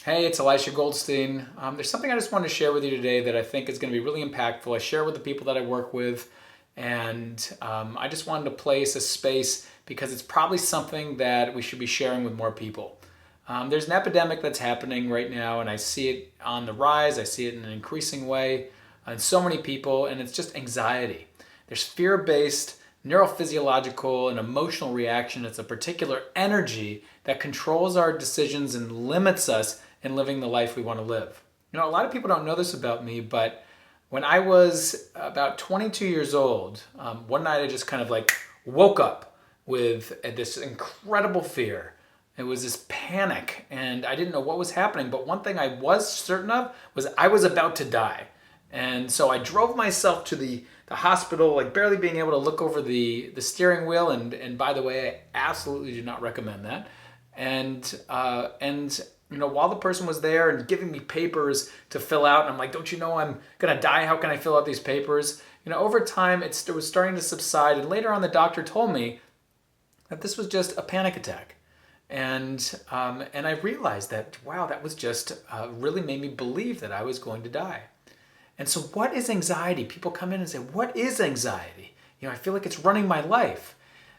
Hey, it's Elisha Goldstein. There's something I just wanted to share with you today that I think is going to be really impactful. I share with the people that I work with, and I just wanted to place a space because it's probably something that we should be sharing with more people. There's an epidemic that's happening right now, and I see it on the rise. I see it in an increasing way in so many people, and it's just anxiety. There's fear-based neurophysiological and emotional reaction. It's a particular energy that controls our decisions and limits us in living the life we want to live. You know, a lot of people don't know this about me, but when I was about 22 years old, one night I just kind of like woke up with this incredible fear. It was this panic, and I didn't know what was happening, but one thing I was certain of was I was about to die. And so I drove myself to the hospital, like barely being able to look over the steering wheel. And by the way, I absolutely do not recommend that. And you know, while the person was there and giving me papers to fill out, and I'm like, don't you know I'm gonna die? How can I fill out these papers? You know, over time it was starting to subside, and later on the doctor told me that this was just a panic attack. And I realized that, wow, that was just really made me believe that I was going to die. And so what is anxiety? People come in and say, what is anxiety? You know, I feel like it's running my life.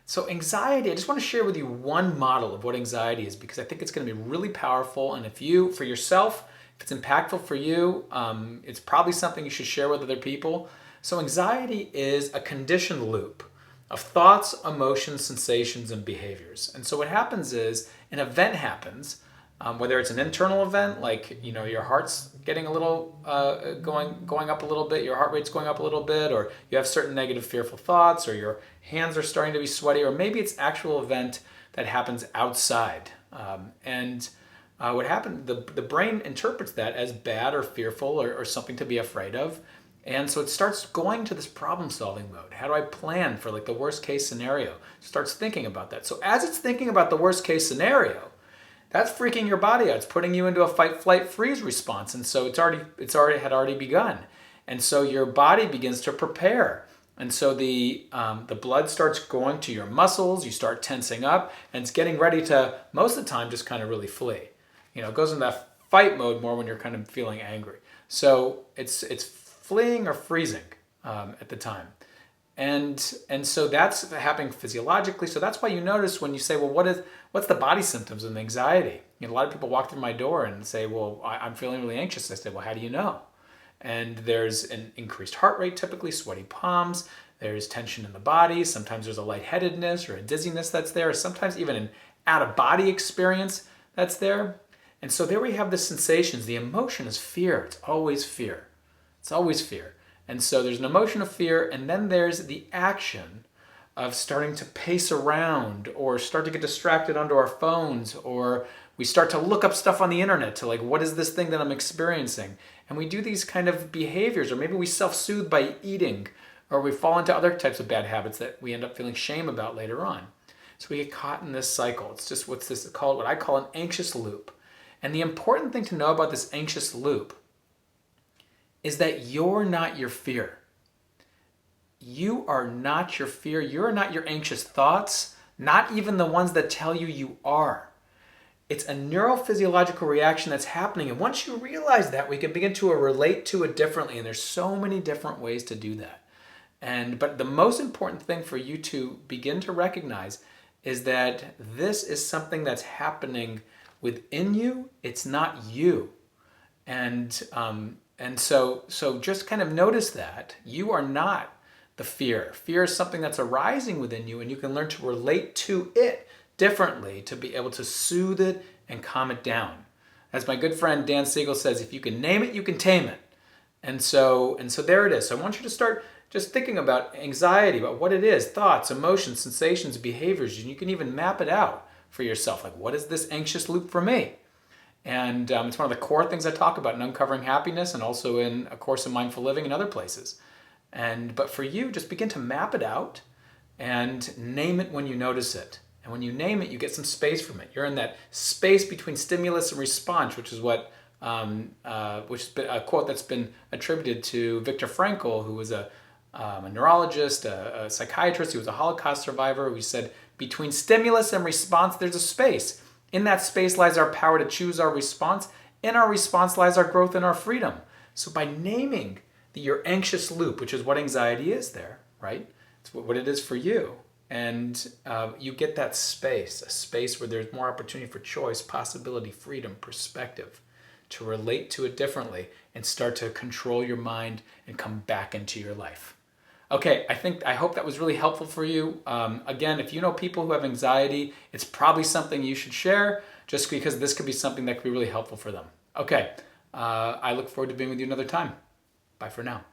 So anxiety, I just want to share with you one model of what anxiety is because I think it's going to be really powerful. And if you, for yourself, if it's impactful for you, it's probably something you should share with other people. So anxiety is a conditioned loop of thoughts, emotions, sensations, and behaviors. And so what happens is an event happens, whether it's an internal event, like, you know, your heart's getting a little, going up a little bit, your heart rate's going up a little bit, or you have certain negative, fearful thoughts, or your hands are starting to be sweaty, or maybe it's actual event that happens outside. What happened, the brain interprets that as bad or fearful or something to be afraid of. And so it starts going to this problem solving mode. How do I plan for like the worst case scenario? Starts thinking about that. So as it's thinking about the worst case scenario, that's freaking your body out. It's putting you into a fight, flight, freeze response. And so it had already begun. And so your body begins to prepare. And so the blood starts going to your muscles. You start tensing up, and it's getting ready to, most of the time, just kind of really flee. You know, it goes into that fight mode more when you're kind of feeling angry. So it's fleeing or freezing at the time. And so that's happening physiologically. So that's why you notice when you say, well, what's the body symptoms of anxiety? You know, a lot of people walk through my door and say, well, I'm feeling really anxious. I say, well, how do you know? And there's an increased heart rate, typically sweaty palms. There's tension in the body. Sometimes there's a lightheadedness or a dizziness that's there. Sometimes even an out-of-body experience that's there. And so there we have the sensations. The emotion is fear. It's always fear. It's always fear. And so there's an emotion of fear, and then there's the action of starting to pace around or start to get distracted onto our phones, or we start to look up stuff on the internet to like, what is this thing that I'm experiencing? And we do these kind of behaviors, or maybe we self-soothe by eating, or we fall into other types of bad habits that we end up feeling shame about later on. So we get caught in this cycle. It's just what I call an anxious loop. And the important thing to know about this anxious loop is that you're not your fear. You are not your fear. You're not your anxious thoughts, not even the ones that tell you you are. It's a neurophysiological reaction that's happening. And once you realize that, we can begin to relate to it differently. And there's so many different ways to do that. But the most important thing for you to begin to recognize is that this is something that's happening within you. It's not you. And so just kind of notice that you are not the fear. Fear is something that's arising within you, and you can learn to relate to it differently to be able to soothe it and calm it down. As my good friend Dan Siegel says, if you can name it, you can tame it. And so there it is. So I want you to start just thinking about anxiety, about what it is, thoughts, emotions, sensations, behaviors, and you can even map it out for yourself. Like, what is this anxious loop for me? And it's one of the core things I talk about in Uncovering Happiness, and also in A Course in Mindful Living and other places. But for you, just begin to map it out and name it when you notice it. And when you name it, you get some space from it. You're in that space between stimulus and response, which is what which has been a quote that's been attributed to Viktor Frankl, who was a neurologist, a psychiatrist. He was a Holocaust survivor. Who said, between stimulus and response, there's a space. In that space lies our power to choose our response In our response lies our growth and our freedom. So by naming your anxious loop, which is what anxiety is there, right? It's what it is for you. And you get that space, a space where there's more opportunity for choice, possibility, freedom, perspective, to relate to it differently and start to control your mind and come back into your life. Okay, I hope that was really helpful for you. Again, if you know people who have anxiety, it's probably something you should share, just because this could be something that could be really helpful for them. Okay, I look forward to being with you another time. Bye for now.